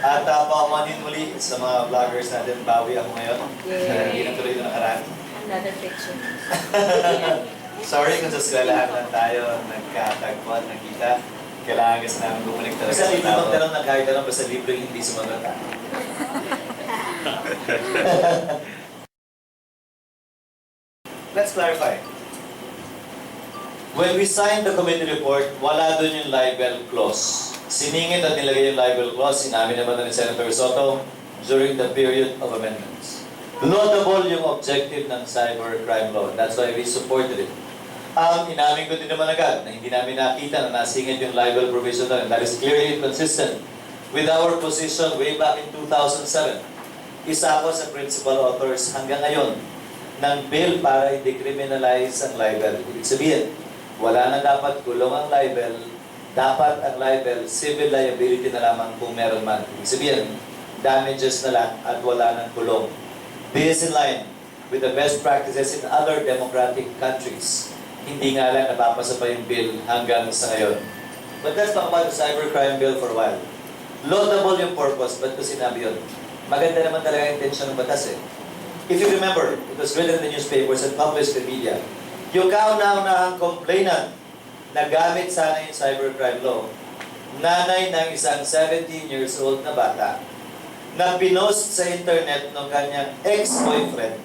At paumanin muli sa mga vloggers natin, bawi ako ngayon. Hindi na tuloy na nakaraan. Another picture. Sorry kung sa eskwelahan lang tayo, nagkatagpuan, nakita. Kailangan kasi namin bumalik talaga. Basta libro magtanong ng kahit anong, basta libro yung hindi sumagot. Let's clarify. When we signed the committee report, wala dun yung libel clause. Siningit at nilagay yung libel clause, sinabi naman na ni Senator Soto during the period of amendments. Laudable yung objective ng cybercrime law. That's why we supported it. Inamin ko din naman agad na hindi namin nakita na nasingit yung libel provision doon. That is clearly inconsistent with our position way back in 2007. Isa ako sa principal authors hanggang ngayon ng bill para i-decriminalize ang libel. Ibig sabihin, wala na dapat kulong ang libel, dapat ang libel, civil liability na lamang kung meron man. Ibig sabihin, damages na lang at wala ng kulong. This is in line with the best practices in other democratic countries. Hindi nga lang napapasa pa yung bill hanggang sa ngayon. But let's talk about the cybercrime bill for a while. Laudable yung purpose, ba't ko sinabi yun? Maganda naman talaga yung intensyon ng batas eh. If you remember, it was written in the newspapers and published in media, yung kauna-unahang complainant na gamit sana yung cybercrime law, nanay ng isang 17 years old na bata, na pinost sa internet ng kanyang ex-boyfriend,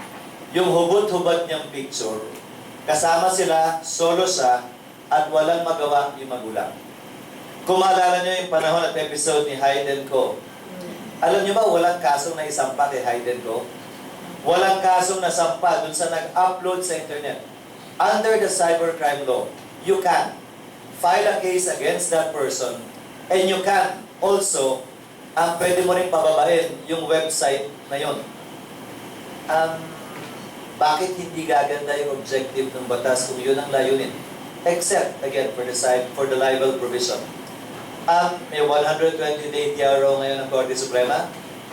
yung hubot-hubot niyang picture, kasama sila, solo siya, at walang magawa yung magulang. Kung maalala niyo yung panahon at episode ni Hayden Ko, alam niyo ba walang kasong na isampa kay Hayden Ko? Walang kasong nasampa dun sa nag-upload sa internet. Under the cybercrime law, you can file a case against that person and you can also, pwede mo rin pababain yung website na yun. Bakit hindi gaganda yung objective ng batas kung yun ang layunin? Except, again, for the libel provision. May 120-day TRO ngayon ng Korte Suprema.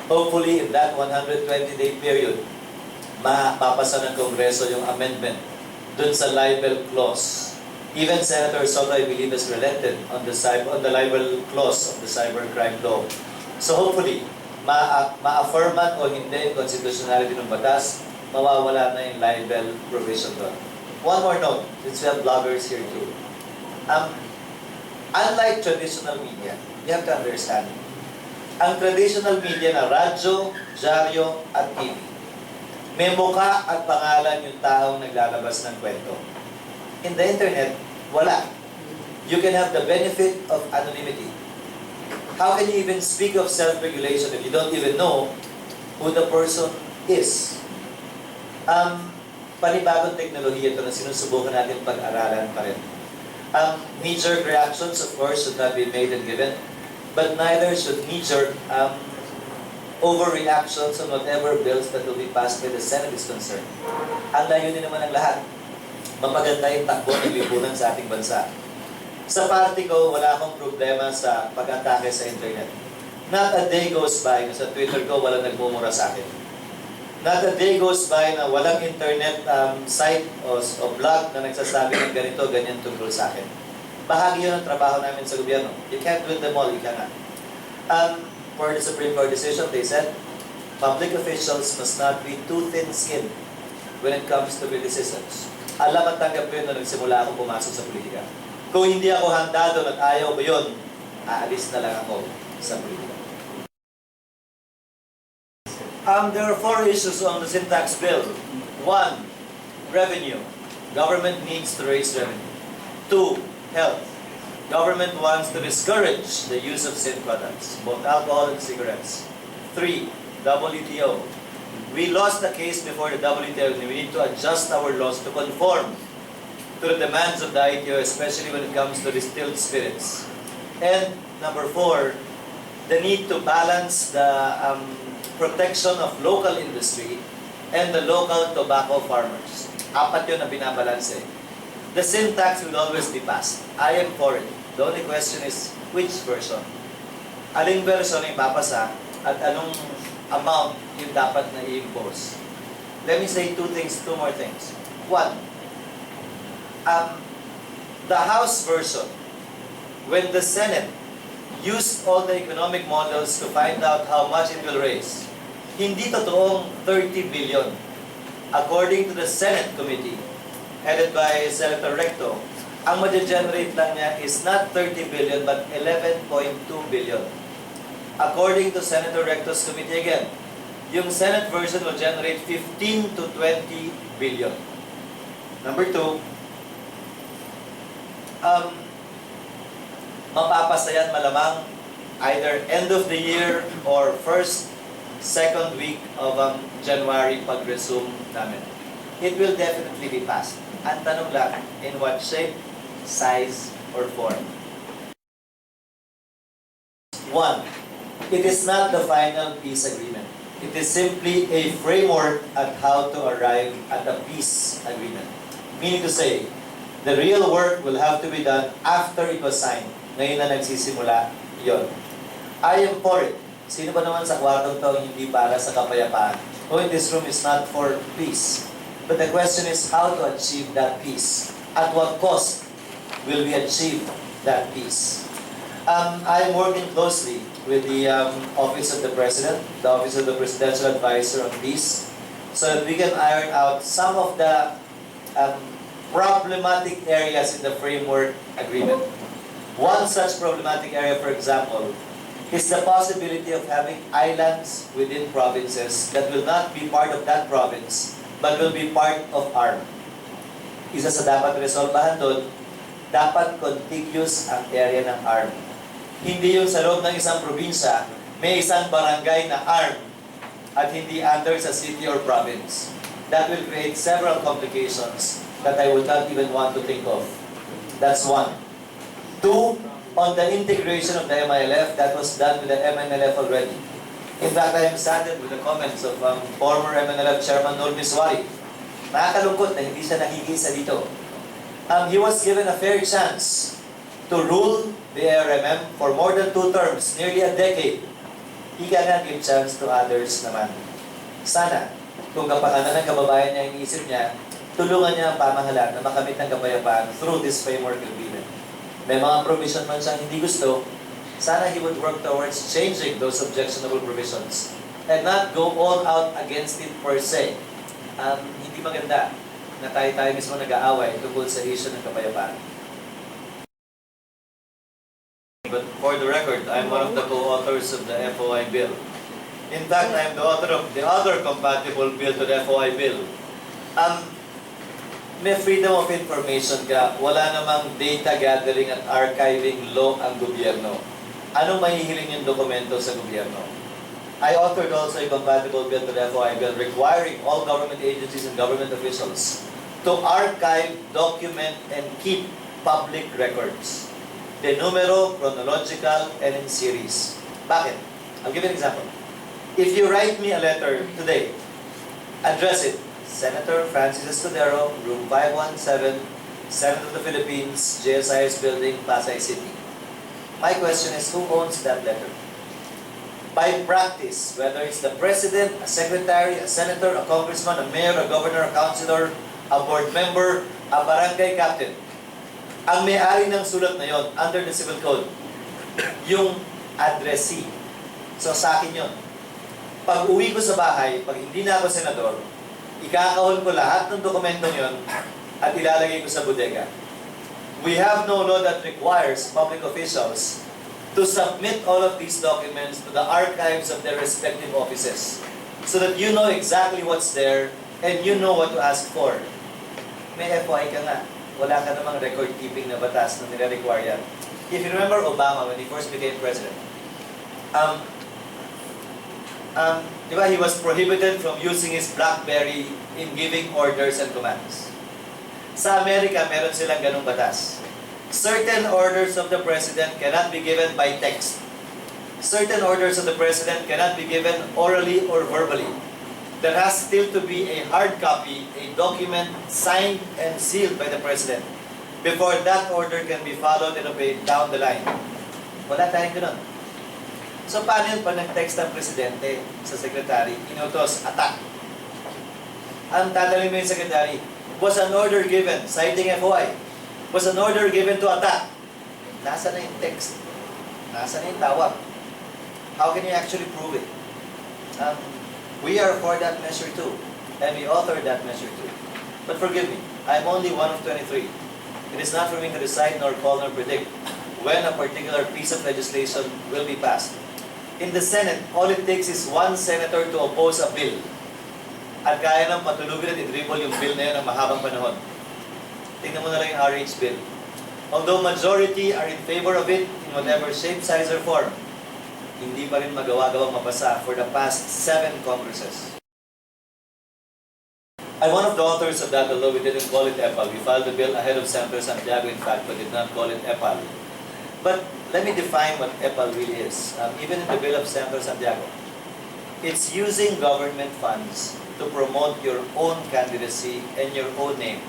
Hopefully, in that 120-day period, mapapasa ng Kongreso yung amendment dun sa libel clause. Even Senator Soto, I believe, has relented on the libel clause of the cybercrime law. So hopefully, ma-affirman o hindi yung constitutionality ng batas, mawawala na yung libel provision doon. One more note, since we have bloggers here too. Unlike traditional media, you have to understand, ang traditional media na radyo, dyaryo, at TV, may mukha at pangalan yung taong naglalabas ng kwento. In the internet, wala. You can have the benefit of anonymity. How can you even speak of self-regulation if you don't even know who the person is? Panibagong teknolohiya ito na sinusubukan natin pag-aralan pa rin. Knee-jerk reactions, of course, should not be made and given, but neither should knee-jerk overreactions on whatever bills that will be passed by the Senate is concerned. Ang layunin naman ng lahat, mapaganda yung takbo ng lipunan sa ating bansa. Sa party ko, wala akong problema sa pag-atake sa internet. Not a day goes by na sa Twitter ko walang nagmumura sa akin. Not a day goes by na walang internet site o blog na nagsasabi ng ganito, ganyan tungkol sa akin. Bahagi yun ang trabaho namin sa gobyerno. You can't win them all, you cannot. For the Supreme Court decision, they said, public officials must not be too thin-skinned when it comes to criticisms. Alam at tanggap ko yun na nagsimula akong pumasok sa politika. Kung hindi ako handa doon at ayaw ko yun, aalis na lang ako sa politika. There are 4 issues on the sin tax bill. 1, revenue. Government needs to raise revenue. 2, health. Government wants to discourage the use of sin products, both alcohol and cigarettes. 3, WTO. We lost the case before the WTO and we need to adjust our laws to conform to the demands of the ITO, especially when it comes to distilled spirits. And number 4, the need to balance the protection of local industry and the local tobacco farmers. 4 yun na binabalanse. The sin tax will always be passed. I am for it. The only question is, which version? Aling version yung papasa at anong amount yung dapat na i-impose? Let me say 2 more things. 1, the House version, when the Senate used all the economic models to find out how much it will raise. Hindi totoong 30 billion. According to the Senate committee, headed by Senator Recto, ang ma-generate lang niya is not 30 billion but 11.2 billion. According to Senator Recto's committee again, yung Senate version will generate 15 to 20 billion. Number two, mapapasayan malamang either end of the year or first, second week of January pag-resume namin. It will definitely be passed. Ang tanong lang, in what shape, size, or form? One, it is not the final peace agreement. It is simply a framework at how to arrive at a peace agreement. Meaning to say, the real work will have to be done after it was signed. Ngayon na nagsisimula yon. I am for it. Sino ba naman sa kwartong to hindi para sa kapayapaan? Who in this room is not for peace? But the question is how to achieve that peace. At what cost will we achieve that peace? I am working closely with the Office of the President, the Office of the Presidential Advisor on Peace, so that we can iron out some of the problematic areas in the framework agreement. One such problematic area, for example, is the possibility of having islands within provinces that will not be part of that province, but will be part of ARM. Isa sa dapat resolbahan doon, dapat contiguous ang area ng ARM. Hindi yung sa loob ng isang probinsya, may isang barangay na ARM at hindi under sa city or province. That will create several complications that I would not even want to think of. That's one. Two, on the integration of the MILF, that was done with the MNLF already. In fact, I am saddened with the comments of former MNLF Chairman Nur Miswari. Nakakalungkot na hindi siya nakikisa dito. He was given a fair chance to rule the ARMM for more than 2 terms, nearly a decade. He cannot give chance to others naman. Sana, kung kapakanan ng kababayan niya iniisip niya, tulungan niya ang pamahalaan na makamit ng kapayapaan through this framework agreement. May mga provision man siyang hindi gusto, sana he would work towards changing those objectionable provisions and not go all out against it per se. Hindi maganda na tayo mismo nag-aaway tungkol sa issue ng kapayapaan. But for the record, I'm one of the co-authors of the FOI bill. In fact, I'm the author of the other compatible bill to the FOI bill. May freedom of information ka, wala namang data gathering at archiving law ang gobyerno. Anong mahihiling yung dokumento sa gobyerno? I authored also a compatible bill to the FOI bill requiring all government agencies and government officials to archive, document, and keep public records. De numero, chronological, and in series. Bakit? I'll give you an example. If you write me a letter today, address it, Senator Francis Escudero, Room 517, Senate of the Philippines, JSIS Building, Pasay City. My question is, who owns that letter? By practice, whether it's the President, a Secretary, a Senator, a Congressman, a Mayor, a Governor, a Councilor, a Board Member, a Barangay Captain, ang may-ari ng sulat na yon under the Civil Code, yung addressee. So sa akin yon. Pag uwi ko sa bahay, pag hindi na ako senador, ikakahon ko lahat ng dokumentong yon at ilalagay ko sa bodega. We have no law that requires public officials to submit all of these documents to the archives of their respective offices so that you know exactly what's there and you know what to ask for. May FOI ka nga. Wala ka namang record keeping na batas na nire-require yan. If you remember Obama when he first became president, di ba, he was prohibited from using his BlackBerry in giving orders and commands. Sa Amerika, meron silang ganung batas. Certain orders of the President cannot be given by text. Certain orders of the President cannot be given orally or verbally. There has still to be a hard copy, a document signed and sealed by the President before that order can be followed and obeyed down the line. Wala tayong ganun. So paano yun pag nag-text ang Presidente sa Secretary, inutos, attack? Ang tatanungin mo yung Secretary, was an order given, citing FOI, was an order given to attack? Nasa na yung text? Nasa na yung tawag? How can you actually prove it? We are for that measure too, and we authored that measure too. But forgive me, I'm only one of 23. It is not for me to decide nor call nor predict when a particular piece of legislation will be passed. In the Senate, all it takes is one senator to oppose a bill. At kaya nang patulugin at i-dribble yung bill na yun ng mahabang panahon. Tingnan mo na lang yung RH bill. Although majority are in favor of it in whatever shape, size, or form, hindi pa rin magawa-gawang mabasa for the past 7 Congresses. I'm one of the authors of that, although we didn't call it EPAL. We filed the bill ahead of Senator Santiago, in fact, but did not call it EPAL. But let me define what EPAL really is. Even in the bill of Senator Santiago, it's using government funds to promote your own candidacy and your own name.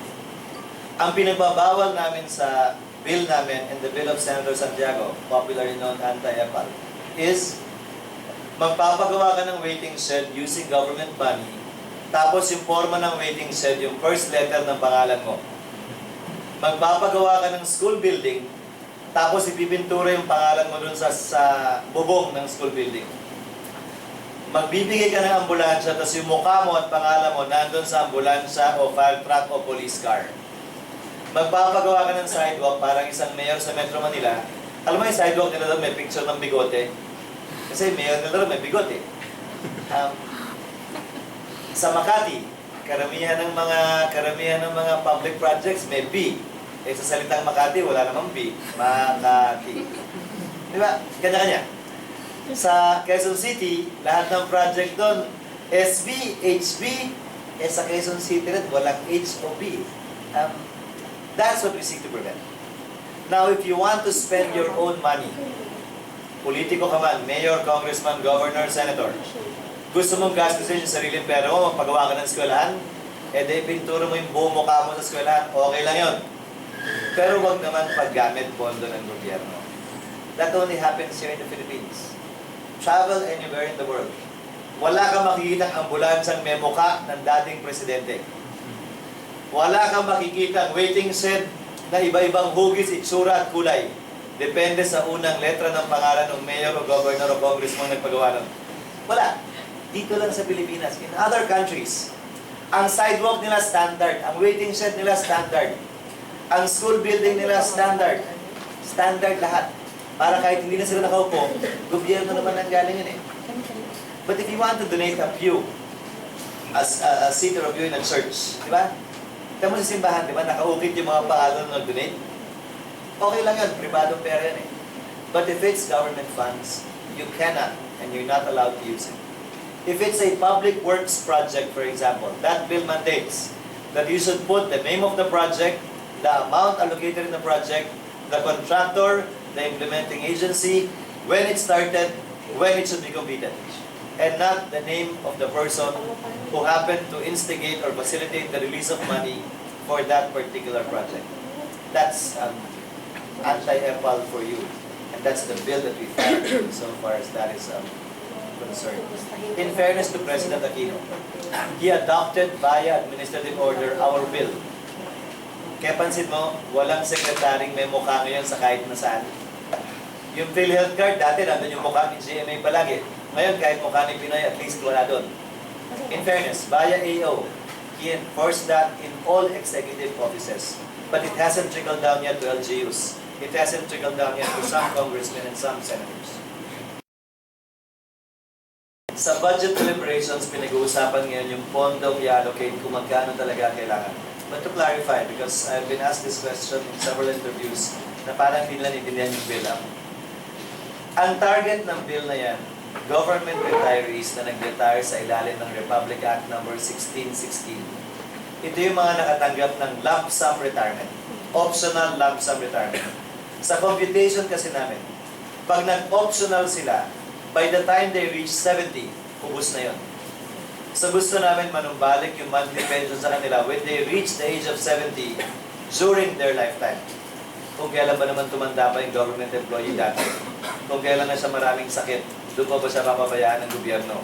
Ang pinagbabawal namin sa bill namin and the bill of Senator Santiago, popularly known anti-EPAL, is magpapagawa ka ng waiting shed using government money, tapos yung forma ng waiting shed, yung first letter ng pangalan mo. Magpapagawa ka ng school building, tapos ipipintura yung pangalan mo dun sa bubong ng school building. Magbibigay ka ng ambulansya, tapos yung mukha mo at pangalan mo nandun sa ambulansya o fire truck o police car. Magpapagawa ka ng sidewalk, parang isang mayor sa Metro Manila. Alam mo yung sidewalk nila doon, may picture ng bigote. Kasi mayor nila doon may bigote. Sa Makati, karamihan ng mga public projects may B. Sa salitang Makati, wala namang B. Makati. Di ba? Kanya-kanya. Sa Quezon City, lahat ng project doon, SB, HB, sa Quezon City rin, walang H o B. That's what we seek to prevent. Now, if you want to spend your own money, politiko ka man, mayor, congressman, governor, senator, gusto mong gastusin yung sariling pera mo, magpagawa ka ng eskwelahan, di pintura mo yung buong mukha mo sa eskwelahan, okay lang yun. Pero wag naman paggamit pondo ng gobyerno. That only happens here in the Philippines. Travel anywhere in the world. Wala kang makikita ang ambulansang may mukha ng dating presidente. Wala kang makikita ang waiting shed na iba-ibang hugis, itsura at kulay. Depende sa unang letra ng pangalan ng mayor o governor o congressman nagpagawa nun. Wala. Dito lang sa Pilipinas. In other countries, ang sidewalk nila standard, ang waiting shed nila standard, ang school building nila standard. Standard lahat. Para kahit hindi na sila nakaupo, gobyerno naman ang galing yun eh. But if you want to donate a pew, as a seat or a pew in a church, di ba? Tama sa simbahan, di ba? Nakaukit yung mga pangalan na nag-donate. Okay lang yan, pribadong pera yan eh. But if it's government funds, you cannot and you're not allowed to use it. If it's a public works project, for example, that bill mandates that you should put the name of the project, the amount allocated in the project, the contractor, the implementing agency, when it started, when it should be completed, and not the name of the person who happened to instigate or facilitate the release of money for that particular project. That's anti-EPAL for you. And that's the bill that we filed so far as that is concerned. In fairness to President Aquino, he adopted via administrative order our bill. Kaya pansin mo, walang sekretaring may mukha ngayon sa kahit na saan. Yung PhilHealth card, dati nandun yung mukha ni GMA palagi. Ngayon, kahit mukha ni Pinoy, at least wala doon. In fairness, via AO, he enforced that in all executive offices. But it hasn't trickled down yet to LGUs. It hasn't trickled down yet to some congressmen and some senators. Sa budget deliberations, pinag-uusapan ngayon yung pondong i-allocate kung magkano talaga kailangan. But to clarify, because I've been asked this question in several interviews na parang hindi nila naintindihan yung bill. Ang target ng bill na yan, government retirees na nag-retire sa ilalim ng Republic Act No. 1616. Ito yung mga nakatanggap ng lump sum retirement. Optional lump sum retirement. Sa computation kasi namin, pag nag-optional sila, by the time they reach 70, ubus na yon. So gusto namin manumbalik yung monthly pension sa kanila when they reach the age of 70 during their lifetime. Kung kailan ba naman tumanda pa yung government employee dati. Kung kailan na siya maraming sakit, doon pa ba siya mapabayaan ng gobyerno.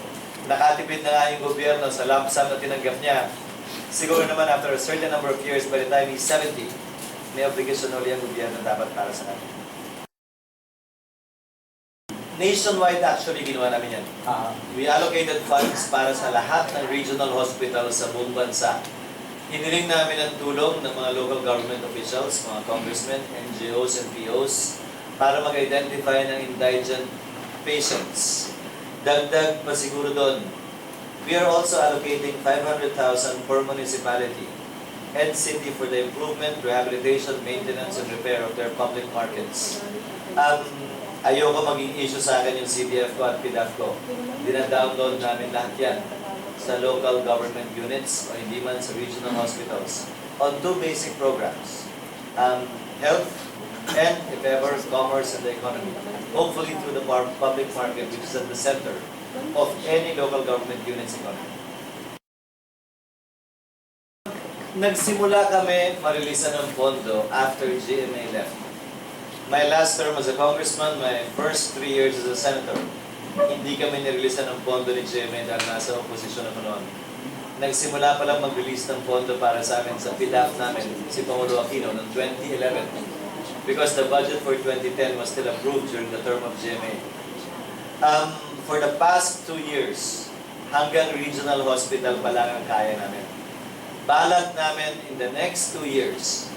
Nakatipid na nga yung gobyerno sa lump sum na tinanggap niya. Siguro naman after a certain number of years, by the time he's 70, may obligasyon ulit ang gobyerno dapat para sa kanya. nationwide actually ginawa namin yan. We allocated funds para sa lahat ng regional hospitals sa buong bansa. Hiniling namin ang tulong ng mga local government officials, mga congressmen, NGOs, and POs para mag-identify ng indigent patients. Dagdag pa siguro doon, we are also allocating 500,000 per municipality and city for the improvement, rehabilitation, maintenance, and repair of their public markets. Ayoko maging issue sa akin yung CDF ko at PDAF ko. Dina-download namin lahat yan sa local government units o hindi man sa regional hospitals on two basic programs. Health and, if ever, commerce and the economy. Hopefully through the public market, which is at the center of any local government unit's economy. Nagsimula kami marilisan ng pondo after GMA left. My last term as a congressman, my first 3 years as a senator, hindi kami nireleasean ng pondo ni GMA dahil nasa oposisyon ako noon. Nagsimula pa lang mag-release ng pondo para sa amin sa PDAF namin, si Pangulo Aquino, noong 2011. Because the budget for 2010 was still approved during the term of GMA. For the past 2 years, hanggang regional hospital pa lang ang kaya namin. Balak namin in the next 2 years,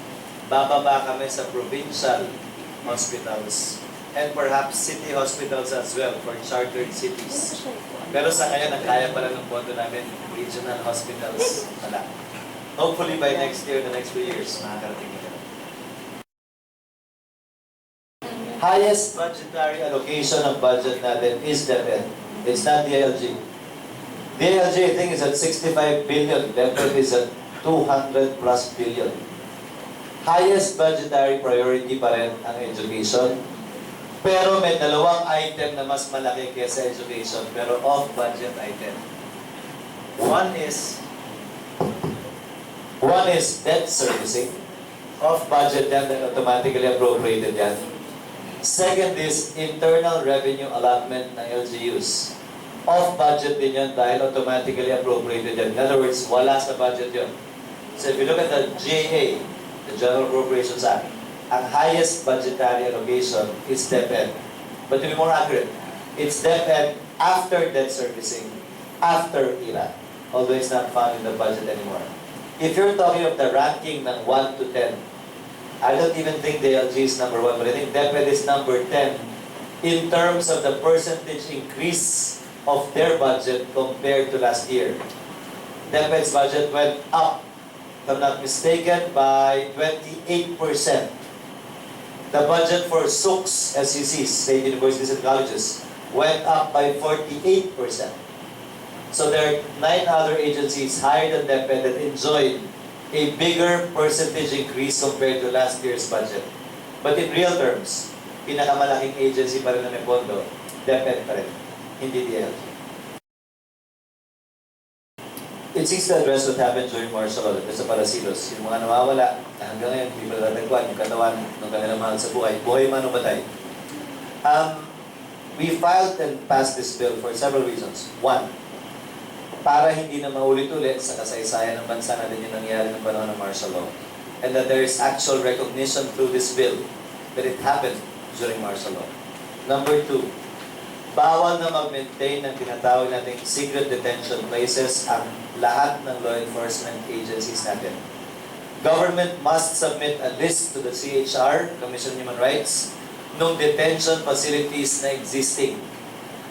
bababa kami sa provincial hospitals and perhaps city hospitals as well for chartered cities. Pero sa ngayon, ang kaya pa lang ng pondo namin, regional hospitals pala. Hopefully by next year, the next 2 years, makakarating ito. Highest budgetary allocation ng budget natin is DepEd. It's not DILG. DILG, I think, is at 65 billion. DepEd is at 200 plus billion. Highest budgetary priority pa rin ang education. Pero may dalawang item na mas malaki kaysa education, pero off-budget item. One is debt servicing. Off-budget yan, then automatically appropriated yan. Second is internal revenue allotment ng LGUs. Off-budget din yan dahil automatically appropriated yan. In other words, wala sa budget yun. So if you look at the GAA, the General Appropriations Act, ang highest budgetary allocation is DepEd. But to be more accurate, it's DepEd after debt servicing, after IRA, although it's not found in the budget anymore. If you're talking of the ranking ng 1 to 10, I don't even think DLG is number 1, but I think DepEd is number 10 in terms of the percentage increase of their budget compared to last year. DepEd's budget went up, if I'm not mistaken, by 28%. The budget for SUCs, SECs, State Universities and Colleges, went up by 48%. So there are 9 other agencies higher than DepEd that enjoyed a bigger percentage increase compared to last year's budget. But in real terms, pinakamalaking agency pa rin na may pondo, DepEd pa rin, hindi DLG. It seeks to address what happened during martial law sa Parasilos. Yung mga nawawala, na hanggang ngayon, hindi pa natatagpuan yung katawan ng kanilang mahal sa buhay. Buhay man o batay. We filed and passed this bill for several reasons. One, para hindi na maulit-ulit sa kasaysayan ng bansa natin yung nangyari ng panahon ng martial law. And that there is actual recognition through this bill that it happened during martial law. Number two, bawal na mag-maintain ng tinatawag nating secret detention places ang lahat ng law enforcement agencies natin. Government must submit a list to the CHR, Commission on Human Rights, ng detention facilities na existing.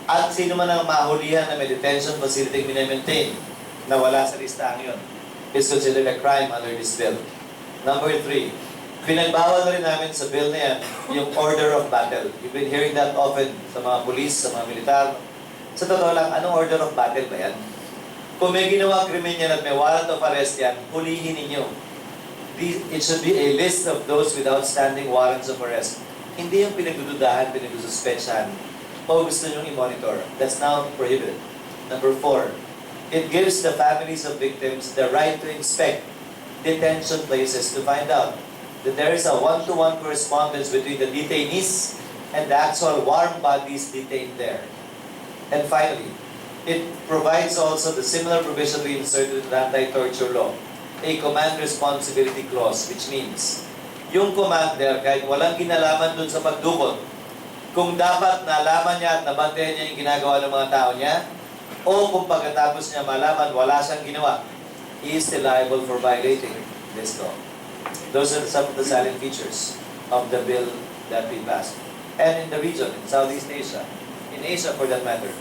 At sino man ang mahulihan na may detention facility minamaintain na wala sa listahan yun is considered a crime under this bill. Number three, pinagbawal na rin namin sa bill na yan yung order of battle. You've been hearing that often sa mga pulis, sa mga militar. Sa totoo lang, anong order of battle ba yan? Kung may ginawa krimen yan at may warrant of arrest yan, hulihin ninyo. It should be a list of those with outstanding warrants of arrest. Hindi yung pinagdududahan, pinagdususpetsyahan, o gusto nyo i-monitor. That's now prohibited. Number four, it gives the families of victims the right to inspect detention places to find out that there is a one-to-one correspondence between the detainees and the actual warm bodies detained there. And finally, it provides also the similar provision we inserted in the anti-torture law, a command responsibility clause, which means yung commander, kahit walang kinalaman dun sa pagdukot, kung dapat nalaman niya at nabantayan niya yung ginagawa ng mga tao niya, o kung pagkatapos niya malaman wala siyang ginawa, he is still liable for violating this law. Those are some of the salient features of the bill that we passed. And in the region, in Southeast Asia, in Asia for that matter,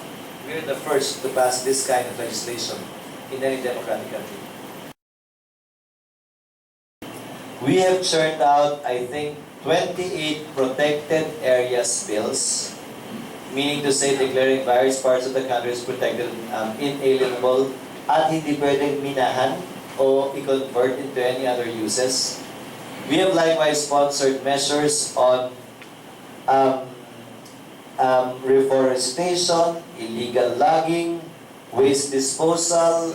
we are the first to pass this kind of legislation in any democratic country. We have churned out, I think, 28 protected areas bills, meaning to say declaring various parts of the country as protected, inalienable, at hindi pwedeng minahan o i-convert into any other uses. We have likewise sponsored measures on reforestation, illegal logging, waste disposal,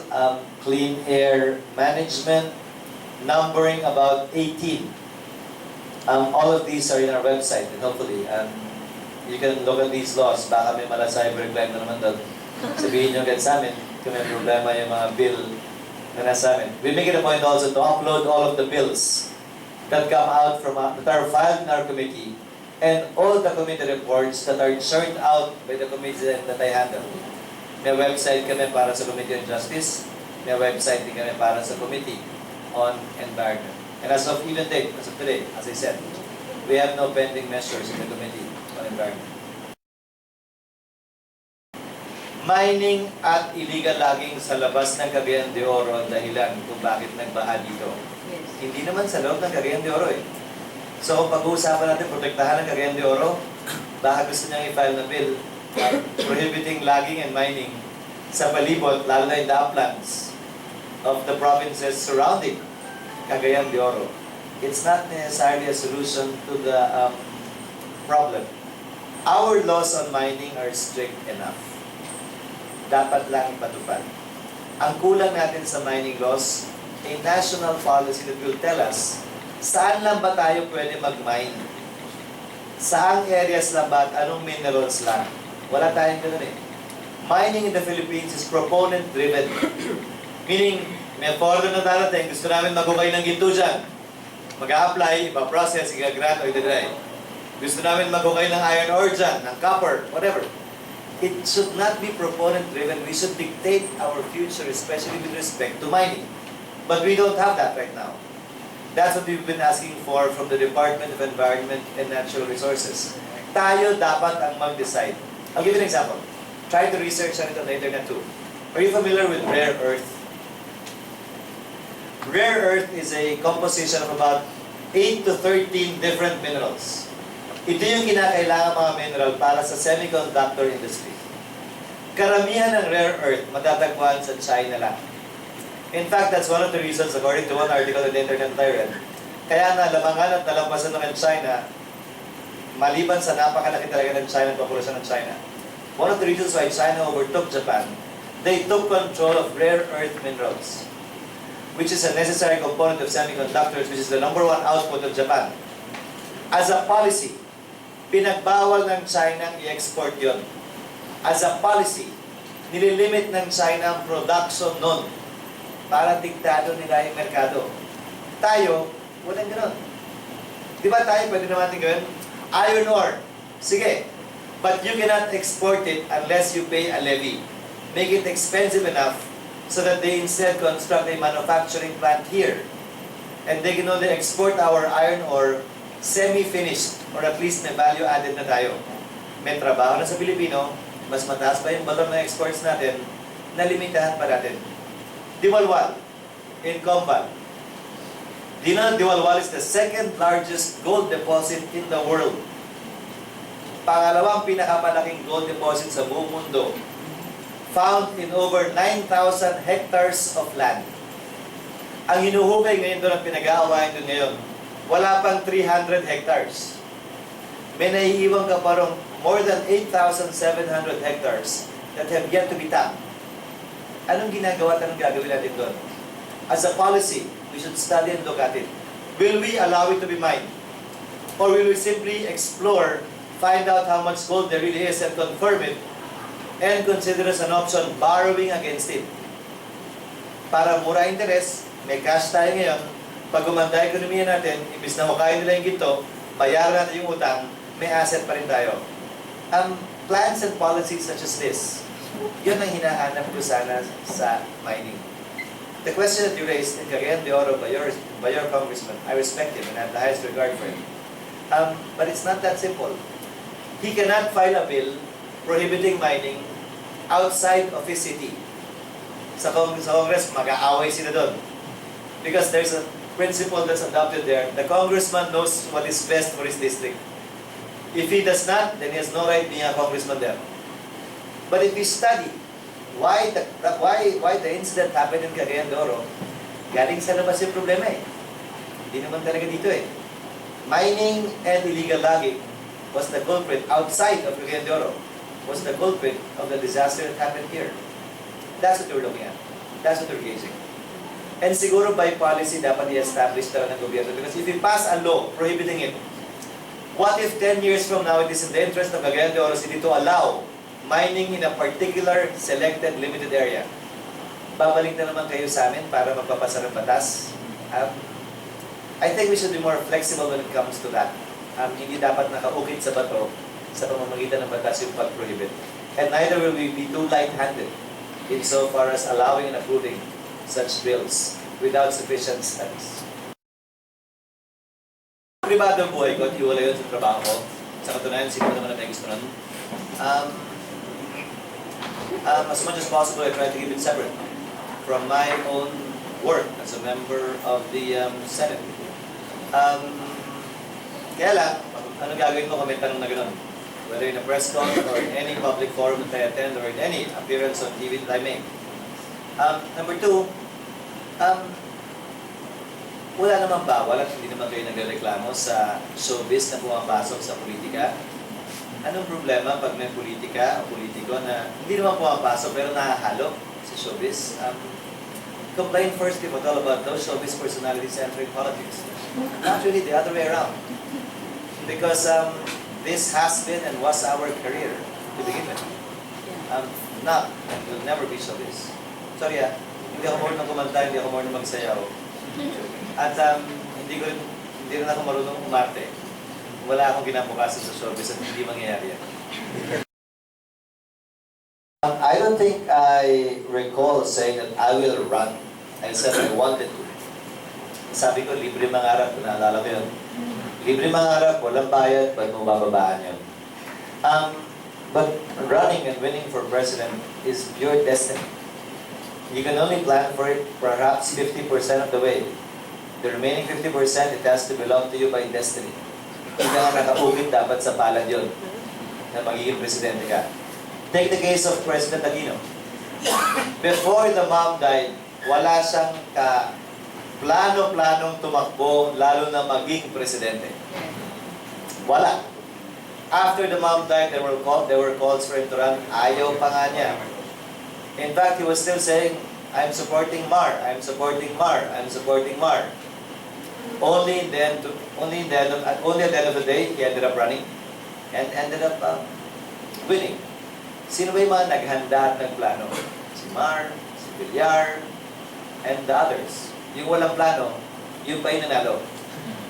clean air management, numbering about 18. All of these are in our website, and hopefully, you can look at these laws. Baka may mala cybercrime na naman doon. Sabihin nyo agad sa amin kung may problema yung mga bill na nasa amin. We make it a point also to upload all of the bills that come out from that are filed in our committee and all the committee reports that are churned out by the committee that I handle. May website kami para sa Committee on Justice. May website din kami para sa Committee on Environment. And as of even date, as of today, as I said, we have no pending measures in the Committee on Environment. Mining at illegal logging sa labas ng Cagayan de Oro ang dahilan kung bakit nagbaha dito. Yes. Hindi naman sa loob ng Cagayan de Oro eh. So kung pag-uusapan natin protektahan ng Cagayan de Oro, baka gusto niyang i-file na bill prohibiting logging and mining sa palibot, lalo na in the uplands of the provinces surrounding Cagayan de Oro. It's not necessarily a solution to the problem. Our laws on mining are strict enough. Dapat lang ipatupad. Ang kulang natin sa mining laws, a national policy that will tell us saan lang ba tayo pwede mag-mine? Saang areas lang ba at anong minerals lang? Wala tayong ganun eh. Mining in the Philippines is proponent-driven. Meaning, may foreigner na darating, gusto namin magukay ng ginto dyan. Mag-a-apply, ipa-process, i-grant o i-dry. Gusto namin magukay ng iron ore dyan, ng copper, whatever. It should not be proponent-driven. We should dictate our future, especially with respect to mining. But we don't have that right now. That's what we've been asking for from the Department of Environment and Natural Resources. Tayo dapat ang mag-decide. I'll give you an example. Try to research on it on the internet too. Are you familiar with rare earth? Rare earth is a composition of about 8 to 13 different minerals. Ito yung kinakailangan mga mineral para sa semiconductor industry. Karamihan ng rare earth matatagpuan sa China lang. In fact, that's one of the reasons, according to one article on the internet that I read, kaya nalamangan at nalampasan ng China, maliban sa napakalaki talaga ng China, populasyon ng China. One of the reasons why China overtook Japan, they took control of rare earth minerals, which is a necessary component of semiconductors, which is the #1 output of Japan. As a policy, pinagbawal ng China i-export yon. As a policy, nililimit ng China ang production nun para diktado nila yung merkado. Tayo, walang gano'n. Di ba tayo pwede naman natin gawin? Iron ore, sige. But you cannot export it unless you pay a levy. Make it expensive enough so that they instead construct a manufacturing plant here. And they can only export our iron ore semi-finished or at least may value added na tayo. May trabaho na sa Pilipino, mas mataas pa yung valor ng exports natin, nalimitahan pa natin. Diwalwal in Combal. Diwalwal is the second largest gold deposit in the world. Pangalawang pinakamalaking gold deposit sa buong mundo. Found in over 9,000 hectares of land. Ang hinuhukay ngayon doon, ang pinag-aawayan doon ngayon, wala pang 300 hectares. May naiiwan ka parang more than 8,700 hectares that have yet to be tapped. Anong ginagawa at anong gagawin natin doon? As a policy, we should study and look at it. Will we allow it to be mined? Or will we simply explore, find out how much gold there really is and confirm it, and consider as an option borrowing against it? Para mura interest, may cash tayo ngayon, pag gumanda ekonomiya natin, imbis na hukayin nila yung ginto, bayaran natin yung utang, may asset pa rin tayo. Plans and policies such as this, yun ang hinahanap ko sana sa mining. The question that you raised in Cagayan de Oro by your congressman, I respect him and I have the highest regard for him. But it's not that simple. He cannot file a bill prohibiting mining outside of his city. Sa Congress, mag-aaway sila doon. Because there's a principle that's adopted there. The congressman knows what is best for his district. If he does not, then he has no right being a congressman there. But if you study why the incident happened in Cagayan de Oro, galing sa labas yung problema eh. Hindi naman talaga dito eh. Mining and illegal logging was the culprit outside of Cagayan de Oro, was the culprit of the disaster that happened here. That's what we're looking at. That's what we're gauging. And siguro by policy dapat i-establish talaga ng gobyerno, because if you pass a law prohibiting it, what if 10 years from now it is in the interest of Cagayan de Oro City to allow mining in a particular selected limited area? Babalik na naman kayo sa amin para magpapasa ng batas. I think we should be more flexible when it comes to that. Hindi dapat nakaukit sa bato sa pamamagitan ng batas yung pag-prohibit. And neither will we be too light-handed insofar as allowing and approving such bills without sufficient studies. Pribado ang buhay ko at iwala yun sa trabaho ko. Sa katunayan, sino naman na may gusto nun. As much as possible, I try to keep it separate from my own work as a member of the Senate. Kaya lang, ano gagawin mo kung may tanong na gano'n? Whether in a press con or in any public forum that I attend or in any appearance on TV that I make. Number two, wala naman bawal at hindi naman kayo nagreklamo sa showbiz na pumapasok sa politika. Anong problema pag may politika o politiko na hindi naman pumapasok pero nahahalo sa showbiz? Complain first if at all about those showbiz personalities entering politics. Actually, the other way around. Because this has been and was our career to begin with. Not, and will never be showbiz. Sorry hindi ako marunong kumanta, hindi ako marunong magsayaw. At hindi rin ako marunong umarte. Wala akong kinabukasan sa showbiz at hindi mangyayari yan. I don't think I recall saying that I will run. I said I wanted to. Sabi ko, libre mangarap. Naalala ko yun. Libre mangarap, walang bayad, ba't mo bababaan yun? But running and winning for president is pure destiny. You can only plan for it perhaps 50% of the way. The remaining 50%, it has to belong to you by destiny. Hindi ka nakaukit dapat sa palad yun na magiging presidente ka. Take the case of President Aquino. Before the mom died, wala siyang plano-planong tumakbo, lalo na maging presidente. Wala. After the mom died, there were calls for him to run. Ayaw pa nga niya. In fact, he was still saying, I'm supporting Mar, I'm supporting Mar, I'm supporting Mar. Only at the end of the day, he ended up running and ended up winning. Sino ba yung mga naghanda at nagplano? Si Mar, si Villar, and the others. Yung walang plano, yung pa yung nanalo.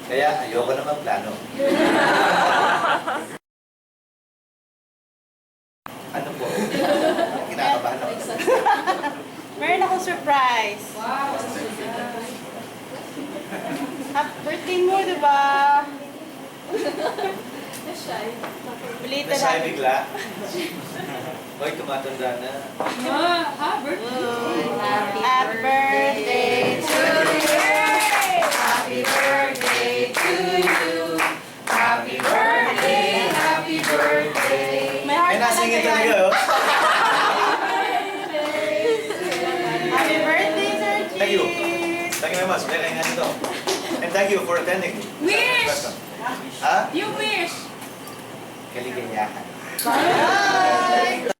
Kaya ayoko na magplano. Ano po? Kinakabahan ako. Meron akong surprise. Wow! Happy birthday mo, di ba? Belated Nasya happy bigla. Hoy, tumatanda na. Happy Happy birthday to you. Happy birthday to you. Happy birthday, happy birthday. May heart Ay, talaga nasingit yan. talaga, oh. Happy birthday, Sir G. Thank you. Thank you very much. Kaya nga nito. And thank you for attending. Wish! Ha? You wish! Kaligayahan. Bye!